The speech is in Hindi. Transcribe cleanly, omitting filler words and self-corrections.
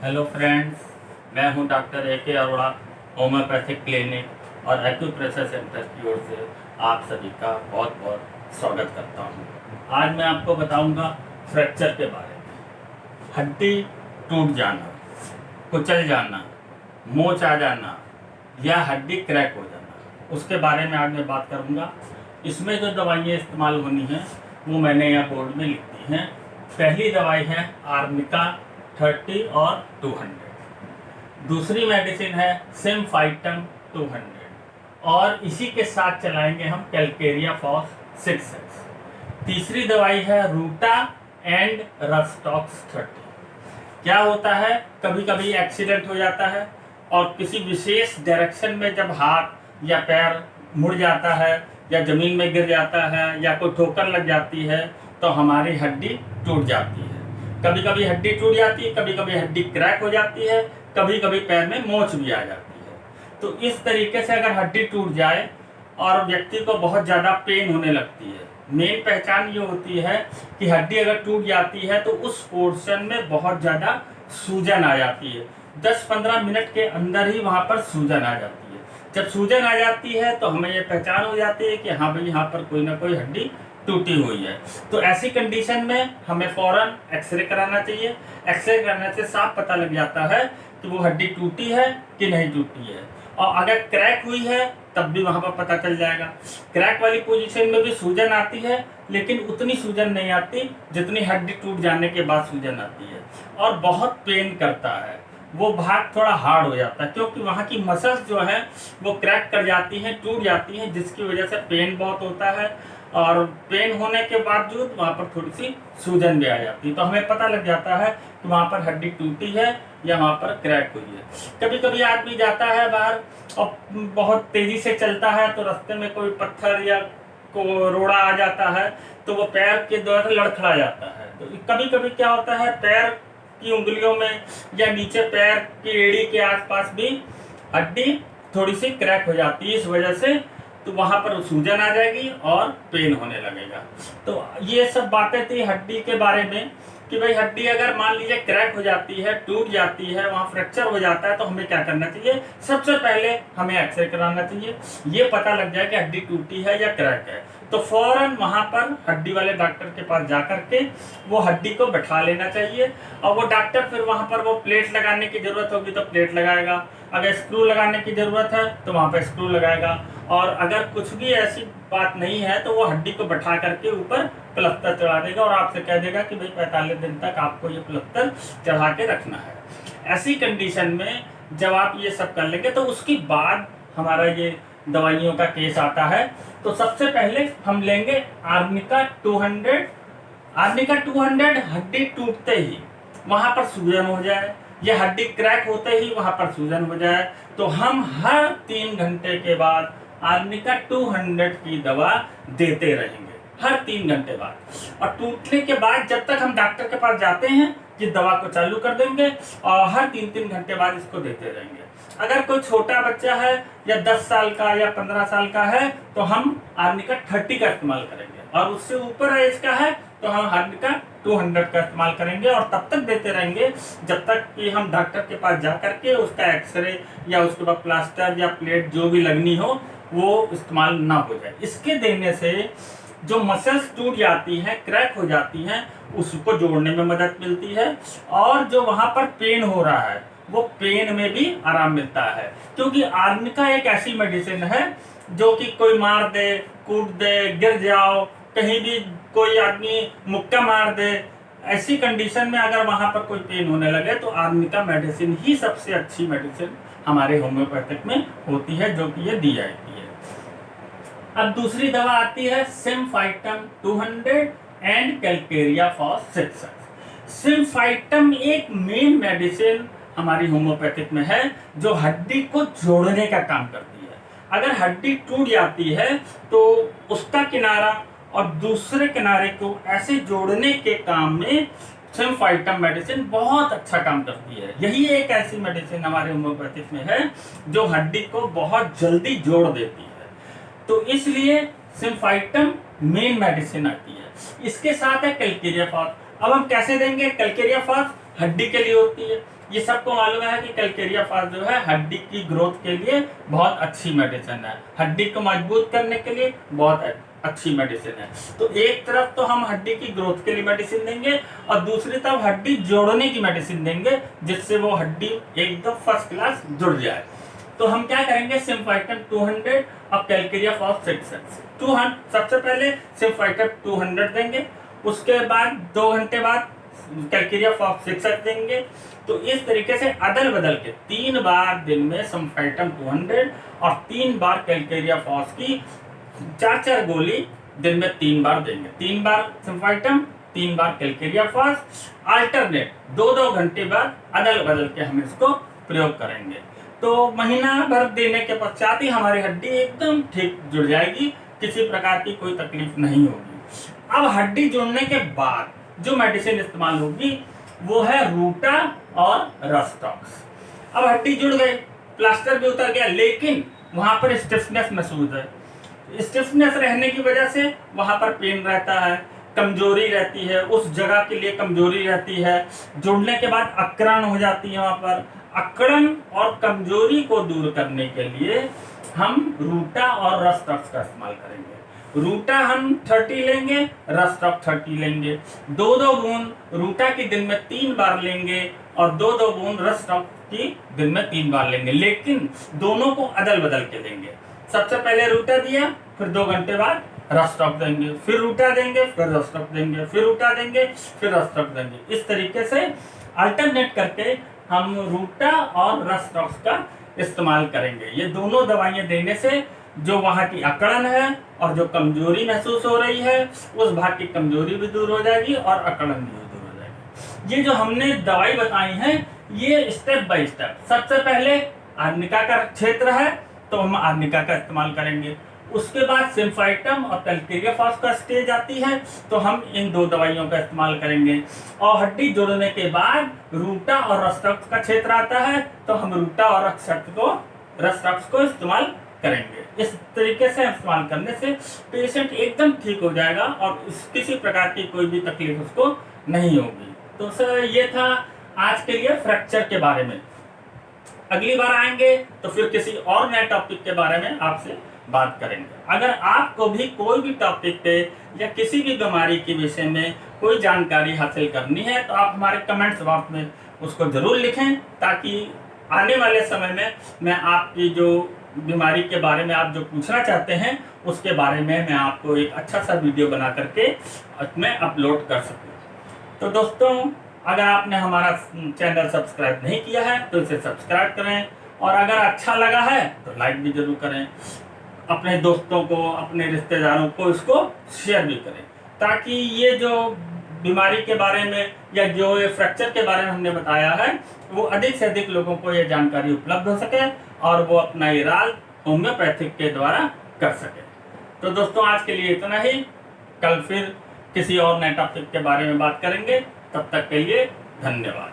हेलो फ्रेंड्स, मैं हूं डॉक्टर ए के अरोड़ा, होम्योपैथिक क्लिनिक और एक्यूप्रेशर सेंटर की ओर से आप सभी का बहुत बहुत स्वागत करता हूं। आज मैं आपको बताऊंगा फ्रैक्चर के बारे में। हड्डी टूट जाना, कुचल जाना, मोच आ जाना या हड्डी क्रैक हो जाना, उसके बारे में आज मैं बात करूंगा। इसमें जो दवाइयाँ इस्तेमाल होनी हैं वो मैंने यहाँ बोर्ड में लिख दी हैं। पहली दवाई है आर्निका 30 और 200। दूसरी मेडिसिन है सिम्फाइटम 200 और इसी के साथ चलाएंगे हम कैलकेरिया फॉस 6X। तीसरी दवाई है रूटा एंड रस्टॉक्स 30। क्या होता है, कभी कभी एक्सीडेंट हो जाता है और किसी विशेष डायरेक्शन में जब हाथ या पैर मुड़ जाता है या जमीन में गिर जाता है या कोई ठोकर लग जाती है तो हमारी हड्डी टूट जाती है। कभी कभी हड्डी टूट जाती है, कभी कभी हड्डी क्रैक हो जाती है, कभी कभी पैर में मोच भी आ जाती है। तो इस तरीके से अगर हड्डी टूट जाए और व्यक्ति को बहुत ज़्यादा पेन होने लगती है, मेन पहचान ये होती है कि हड्डी अगर टूट जाती है तो उस पोर्शन में बहुत ज़्यादा सूजन आ जाती है। 10-15 मिनट के अंदर ही वहाँ पर सूजन आ जाती है। जब सूजन आ जाती है तो हमें ये पहचान हो जाती है कि हाँ भाई, यहाँ पर कोई ना कोई हड्डी टूटी हुई है। तो ऐसी कंडीशन में हमें फौरन एक्सरे कराना चाहिए। एक्सरे कराने से साफ पता लग जाता है कि वो हड्डी टूटी है कि नहीं टूटी है। और अगर क्रैक हुई है तब भी वहाँ पर पता चल जाएगा। क्रैक वाली पोजीशन में भी सूजन आती है, लेकिन उतनी सूजन नहीं आती जितनी हड्डी टूट जाने के बाद सूजन आती है, और बहुत पेन करता है। वो भाग थोड़ा हार्ड हो जाता है क्योंकि वहाँ की मसल्स जो है वो क्रैक कर जाती हैं, टूट जाती हैं, जिसकी वजह से पेन बहुत होता है। और पेन होने के बावजूद वहाँ पर थोड़ी सी सूजन भी आ जाती है, तो हमें पता लग जाता है कि वहाँ पर हड्डी टूटी है या वहाँ पर क्रैक हुई है। कभी कभी आदमी जाता है बाहर और बहुत तेजी से चलता है तो रास्ते में कोई पत्थर या को रोड़ा आ जाता है तो वो पैर के द्वारा लड़खड़ा जाता है। तो कभी कभी क्या होता है, पैर की उंगलियों में या नीचे पैर की एड़ी के आसपास भी हड्डी थोड़ी सी क्रैक हो जाती है। इस वजह से तो वहाँ पर सूजन आ जाएगी और पेन होने लगेगा। तो ये सब बातें थी हड्डी के बारे में कि भाई हड्डी अगर मान लीजिए क्रैक हो जाती है, टूट जाती है, वहाँ फ्रैक्चर हो जाता है तो हमें क्या करना चाहिए। सबसे पहले हमें एक्सरे कराना चाहिए, ये पता लग जाए कि हड्डी टूटी है या क्रैक है। तो फौरन वहाँ पर हड्डी वाले डॉक्टर के पास जा करके वो हड्डी को बैठा लेना चाहिए, और वो डॉक्टर फिर वहाँ पर वो प्लेट लगाने की जरूरत होगी तो प्लेट लगाएगा, अगर स्क्रू लगाने की जरूरत है तो वहाँ पर स्क्रू लगाएगा, और अगर कुछ भी ऐसी बात नहीं है तो वो हड्डी को बैठा करके ऊपर प्लस्तर चढ़ा देगा और आपसे कह देगा कि भाई 45 दिन तक आपको ये प्लस्तर चढ़ा के रखना है। ऐसी कंडीशन में जब आप ये सब कर लेंगे तो उसके बाद हमारा ये दवाइयों का केस आता है। तो सबसे पहले हम लेंगे आर्निका 200। आर्निका 200 हड्डी टूटते ही वहाँ पर सूजन हो जाए या हड्डी क्रैक होते ही वहाँ पर सूजन हो जाए तो हम हर 3 घंटे के बाद आर्निका 200 की दवा देते रहेंगे, हर 3 घंटे बाद। और टूटने के बाद जब तक हम डॉक्टर के पास जाते हैं ये दवा को चालू कर देंगे और हर 3-3 घंटे बाद इसको देते रहेंगे। अगर कोई छोटा बच्चा है या 10 साल का या 15 साल का है तो हम आर्निका 30 का इस्तेमाल करेंगे, और उससे ऊपर एज का है तो हम आर्निका 200 का इस्तेमाल करेंगे, और तब तक देते रहेंगे जब तक कि हम डॉक्टर के पास जा करके उसका एक्सरे या उसके बाद प्लास्टर या प्लेट जो भी लगनी हो वो इस्तेमाल ना हो जाए। इसके देने से जो मसल्स टूट जाती हैं, क्रैक हो जाती हैं, उसको जोड़ने में मदद मिलती है, और जो वहाँ पर पेन हो रहा है वो पेन में भी आराम मिलता है। क्योंकि आर्निका एक ऐसी मेडिसिन है जो कि कोई मार दे, कूद दे, गिर जाओ, कहीं भी कोई आदमी मुक्का मार दे, ऐसी कंडीशन में अगर वहाँ पर कोई पेन होने लगे तो आर्निका मेडिसिन ही सबसे अच्छी मेडिसिन हमारे होम्योपैथिक में होती है, जो कि ये दी जाती है। अब दूसरी दवा आती है symphytum 200 and calcarea phos 6X। सिम्फाइटम एक मेन मेडिसिन हमारी होम्योपैथिक में है जो हड्डी को जोड़ने का काम करती है। अगर हड्डी टूट जाती है तो उसका किनारा और दूसरे किनारे को ऐसे जोड़ने के काम में सिम्फाइटम मेडिसिन बहुत अच्छा काम करती है। यही एक ऐसी मेडिसिन हमारे होम्योपैथिक में है जो हड्डी को बहुत जल्दी जोड़ देती है। तो इसलिए सिम्फाइटम मेन मेडिसिन आती है। इसके साथ है कैलकेरिया फॉस। अब हम कैसे देंगे? कैलकेरिया फॉस हड्डी के लिए होती है, ये सबको मालूम है कि कैलकेरिया फास्ट जो है हड्डी की ग्रोथ के लिए बहुत अच्छी मेडिसिन है, हड्डी को मजबूत करने के लिए बहुत अच्छी मेडिसिन है। तो एक तरफ तो हम हड्डी की ग्रोथ के लिए मेडिसिन देंगे और दूसरी तरफ हड्डी जोड़ने की मेडिसिन देंगे, जिससे वो हड्डी एकदम फर्स्ट क्लास जुड़ जाए। तो हम क्या करेंगे, सिम्फाइटम 200 और कैलकेरिया फास्ट 600। 200 सबसे पहले सिम्फाइटम 200 देंगे, उसके बाद 2 घंटे बाद कैलकेरिया फास्ट 600 देंगे। तो इस तरीके से अदल बदल के 3 बार दिन में सिम्फाइटम 200 और 3 बार कैलकेरिया फास्ट की 4-4 गोली दिन में 3 बार देंगे। 3 बार सिम्फाइटम, 3 बार कैलकेरिया फास्ट, अल्टरनेट 2-2 घंटे बाद अदल बदल के हम इसको प्रयोग करेंगे। तो महीना भर देने के पश्चात ही हमारी हड्डी एकदम ठीक जुड़ जाएगी, किसी प्रकार की कोई तकलीफ नहीं होगी। अब हड्डी जुड़ने के बाद जो मेडिसिन इस्तेमाल होगी वो है रूटा और रस्टॉक्स। अब हड्डी जुड़ गई, प्लास्टर भी उतर गया, लेकिन वहां पर स्टिफनेस महसूस है। स्टिफनेस रहने की वजह से वहां पर पेन रहता है, कमजोरी रहती है, उस जगह के लिए कमजोरी रहती है। जुड़ने के बाद अकड़न हो जाती है। वहां पर अकड़न और कमजोरी को दूर करने के लिए हम रूटा और रस्टॉक्स का इस्तेमाल करेंगे। रूटा हम 30 लेंगे, रस्टॉक्स 30 लेंगे। 2-2 बूंद रूटा की दिन में 3 बार लेंगे और 2-2 बूंद रस्टॉक्स की दिन में 3 बार लेंगे, लेकिन दोनों को अदल बदल के लेंगे। सबसे पहले रूटा दिया, फिर 2 घंटे बाद रस्टॉक्स देंगे, फिर रूटा देंगे, फिर रस्टॉक्स देंगे, फिर रूटा देंगे, फिर रस्टॉक्स देंगे। इस तरीके से अल्टरनेट करके हम रूटा और रस्टॉक्स का इस्तेमाल करेंगे। ये दोनों दवाइयां देने से जो वहाँ की अकड़न है और जो कमजोरी महसूस हो रही है, उस भाग की कमजोरी भी दूर हो जाएगी और अकड़न भी दूर हो जाएगी। ये जो हमने दवाई बताई है, ये स्टेप बाय स्टेप। सबसे पहले आर्निका का क्षेत्र है तो हम आर्निका का इस्तेमाल करेंगे। उसके बाद सिम्फाइटम और कैलकेरिया फास्ट का स्टेज आती है तो हम इन 2 दवाइयों का इस्तेमाल करेंगे। और हड्डी जोड़ने के बाद रूटा और रस्टॉक्स का क्षेत्र आता है तो हम रूटा और रस्टॉक्स को इस्तेमाल करेंगे। इस तरीके से इस्तेमाल करने से पेशेंट एकदम ठीक हो जाएगा और किसी प्रकार की कोई भी तकलीफ उसको नहीं होगी। तो सर ये था आज के लिए फ्रैक्चर के बारे में। अगली बार आएंगे तो फिर किसी और नए टॉपिक के बारे में आपसे बात करेंगे। अगर आपको भी कोई भी टॉपिक पे या किसी भी बीमारी के विषय में कोई जानकारी हासिल करनी है तो आप हमारे कमेंट्स बॉक्स में उसको जरूर लिखें, ताकि आने वाले समय में मैं आपकी जो बीमारी के बारे में आप जो पूछना चाहते हैं उसके बारे में मैं आपको एक अच्छा सा वीडियो बना करके उसमें अपलोड कर सकूं। तो दोस्तों, अगर आपने हमारा चैनल सब्सक्राइब नहीं किया है तो इसे सब्सक्राइब करें, और अगर अच्छा लगा है तो लाइक भी जरूर करें। अपने दोस्तों को, अपने रिश्तेदारों को इसको शेयर भी करें, ताकि ये जो बीमारी के बारे में या जो ये फ्रैक्चर के बारे में हमने बताया है वो अधिक से अधिक लोगों को ये जानकारी उपलब्ध हो सके और वो अपना इलाज होम्योपैथिक के द्वारा कर सके। तो दोस्तों, आज के लिए इतना ही। कल फिर किसी और नए टॉपिक के बारे में बात करेंगे। तब तक के लिए धन्यवाद।